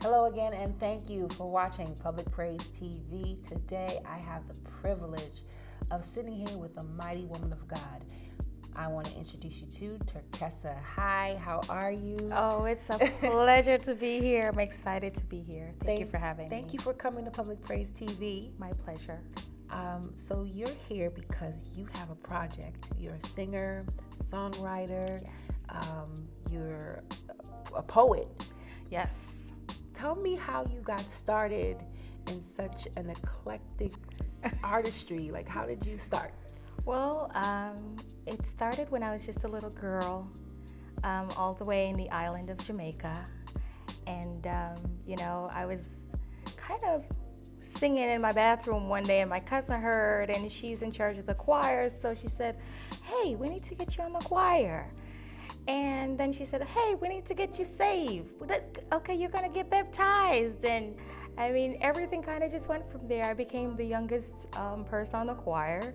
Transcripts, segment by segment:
Hello again, and thank you for watching Public Praise TV. Today, I have the privilege of sitting here with a mighty woman of God. I want to introduce you to Turkessa. Hi, how are you? Oh, it's a pleasure to be here. I'm excited to be here. Thank you for having me. Thank you for coming to Public Praise TV. My pleasure. So you're here because you have a project. You're a singer, songwriter, you're a poet. Yes. Tell me how you got started in such an eclectic artistry. Like, how did you start? Well, it started when I was just a little girl, all the way in the island of Jamaica. And, I was kind of singing in my bathroom one day, and my cousin heard, and she's in charge of the choir. So she said, "Hey, we need to get you on the choir." And then she said, "Hey, we need to get you saved. Okay, you're going to get baptized." And I mean, everything kind of just went from there. I became the youngest person on the choir.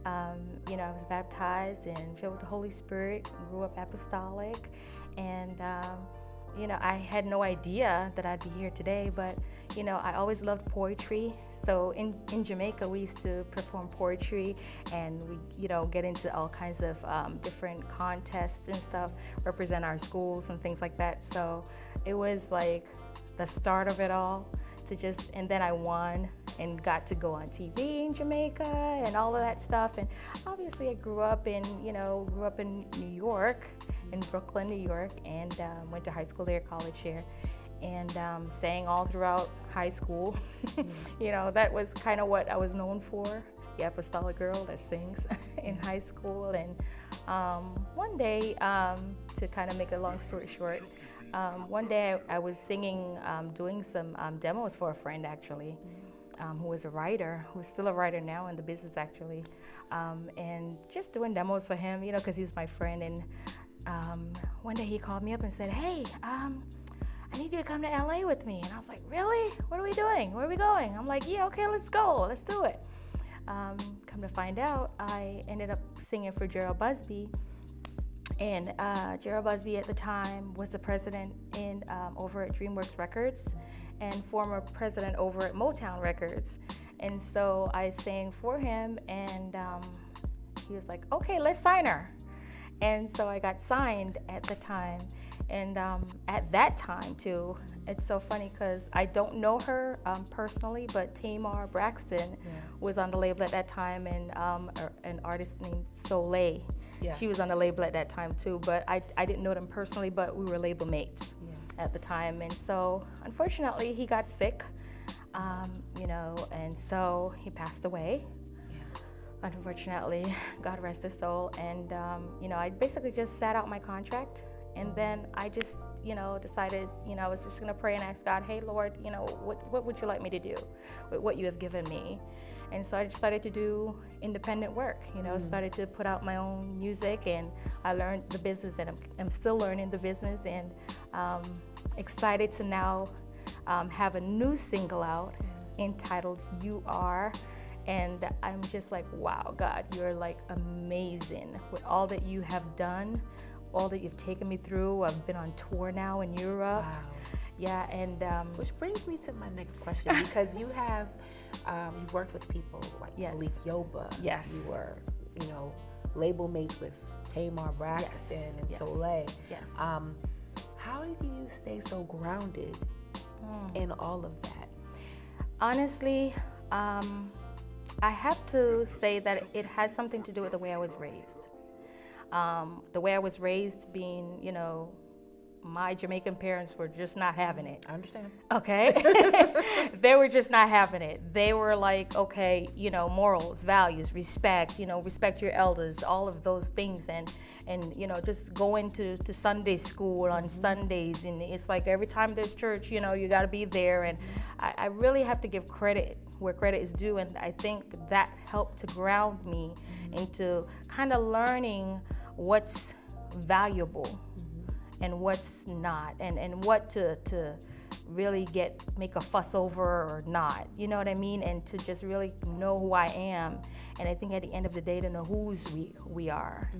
I was baptized and filled with the Holy Spirit, grew up apostolic. And, I had no idea that I'd be here today, but, I always loved poetry. So in Jamaica, we used to perform poetry, and we, get into all kinds of different contests and stuff, represent our schools and things like that. So it was like the start of it all. And then I won and got to go on TV in Jamaica and all of that stuff. And obviously I grew up in New York, in Brooklyn, New York, and went to high school there, college here, and sang all throughout high school. That was kind of what I was known for, the apostolic girl that sings in high school. And one day, to kind of make a long story short, one day I was singing, doing some demos for a friend actually, who was a writer, who's still a writer now in the business actually, and just doing demos for him, because he's my friend. And one day he called me up and said, "Hey, I need you to come to LA with me." And I was like, "Really? What are we doing? Where are we going?" I'm like, "Yeah, okay, let's go. Let's do it." Come to find out, I ended up singing for Gerald Busby. And Gerald Busby at the time was the president over at DreamWorks Records and former president over at Motown Records. And so I sang for him, and he was like, "Okay, let's sign her." And so I got signed at the time. And at that time, too, it's so funny because I don't know her personally, but Tamar Braxton was on the label at that time, and an artist named Soleil. Yes. She was on the label at that time too, but I didn't know them personally, but we were label mates at the time. And so unfortunately he got sick, and so he passed away. Yes. Unfortunately, God rest his soul. And I basically just sat out my contract, and then I just decided I was just gonna pray and ask God, "Hey Lord, what would you like me to do with what you have given me?" And so I just started to do independent work, started to put out my own music, and I learned the business, and I'm still learning the business, and excited to now have a new single out entitled "You Are." And I'm just like, wow, God, you're like amazing with all that you have done, all that you've taken me through. I've been on tour now in Europe. Wow. Yeah, and which brings me to my next question, because you have you've worked with people like Malik Yoba. Yes. You were, label mates with Tamar Braxton and Soleil. Yes. How do you stay so grounded in all of that? Honestly, I have to say that it has something to do with the way I was raised. The way I was raised being, my Jamaican parents were just not having it. I understand. Okay? They were just not having it. They were like, okay, morals, values, respect, respect your elders, all of those things. And just going to Sunday school on Sundays. And it's like every time there's church, you got to be there. And I really have to give credit where credit is due. And I think that helped to ground me into kind of learning what's valuable and what's not, and what to really make a fuss over or not, you know what I mean? And to just really know who I am. And I think at the end of the day, to know whose we are,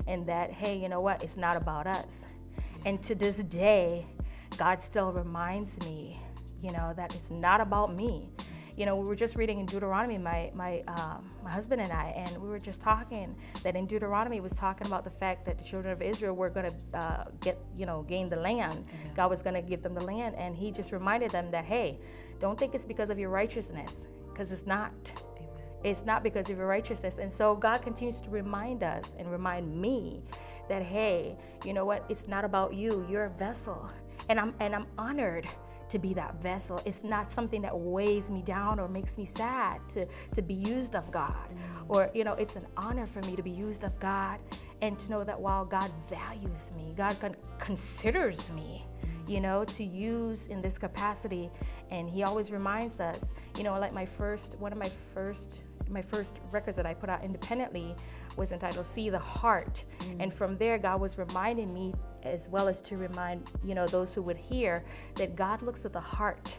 and that, hey, you know what, it's not about us. And to this day, God still reminds me, that it's not about me. We were just reading in Deuteronomy, my husband and I, and we were just talking that in Deuteronomy it was talking about the fact that the children of Israel were going to gain the land. Mm-hmm. God was going to give them the land, and he just reminded them that, hey, don't think it's because of your righteousness, because it's not. Amen. It's not because of your righteousness. And so God continues to remind us and remind me that, hey, you know what? It's not about you. You're a vessel, and I'm honored to be that vessel. It's not something that weighs me down or makes me sad to be used of God. Or, it's an honor for me to be used of God, and to know that while God values me, God considers me, to use in this capacity. And he always reminds us, like one of my first records that I put out independently was entitled See the Heart. And from there, God was reminding me, as well as to remind, those who would hear, that God looks at the heart.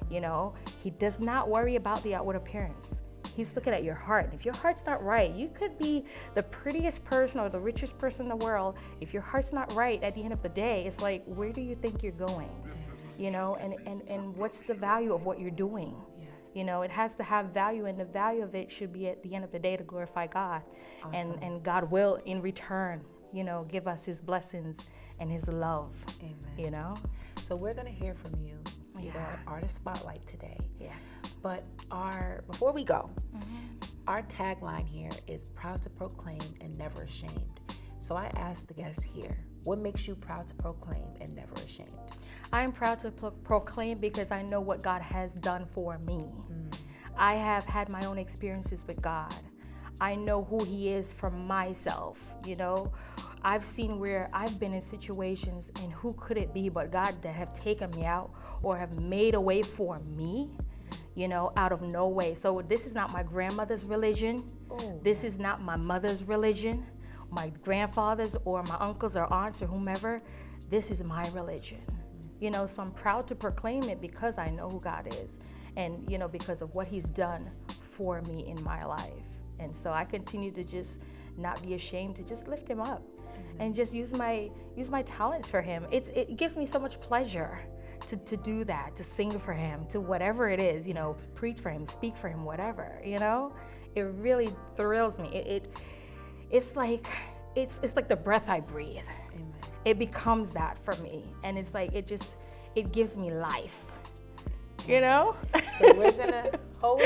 He does not worry about the outward appearance. He's looking at your heart. And if your heart's not right, you could be the prettiest person or the richest person in the world. If your heart's not right, at the end of the day, it's like, where do you think you're going? And what's the value of what you're doing? It has to have value, and the value of it should be at the end of the day to glorify God. Awesome. And God will, in return, give us his blessings and his love. Amen. So we're going to hear from you, our Artist Spotlight today. Yes. But before we go, our tagline here is proud to proclaim and never ashamed. So I asked the guests here, what makes you proud to proclaim and never ashamed? I am proud to proclaim because I know what God has done for me. I have had my own experiences with God. I know who he is for myself. I've seen where I've been in situations, and who could it be but God that have taken me out or have made a way for me, out of no way. So this is not my grandmother's religion. This is not my mother's religion, my grandfather's or my uncles or aunts or whomever. This is my religion. So I'm proud to proclaim it because I know who God is, and, because of what he's done for me in my life. And so I continue to just not be ashamed to just lift him up and just use my talents for him. It gives me so much pleasure to do that, to sing for him, to whatever it is, preach for him, speak for him, whatever, It really thrills me. It's like the breath I breathe. Amen. It becomes that for me. And it's like, it gives me life, So we're going to hold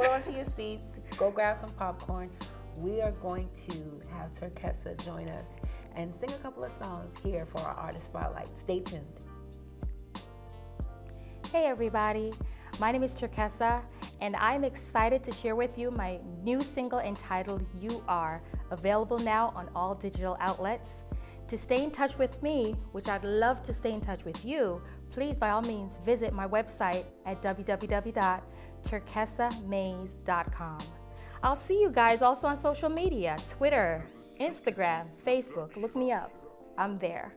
on to your seats, go grab some popcorn. We are going to have Turkessa join us and sing a couple of songs here for our Artist Spotlight. Stay tuned. Hey everybody, my name is Turkessa, and I'm excited to share with you my new single entitled You Are, available now on all digital outlets. To stay in touch with me, which I'd love to stay in touch with you, please by all means visit my website at www.turkessamais.com. I'll see you guys also on social media, Twitter, Instagram, Facebook. Look me up. I'm there.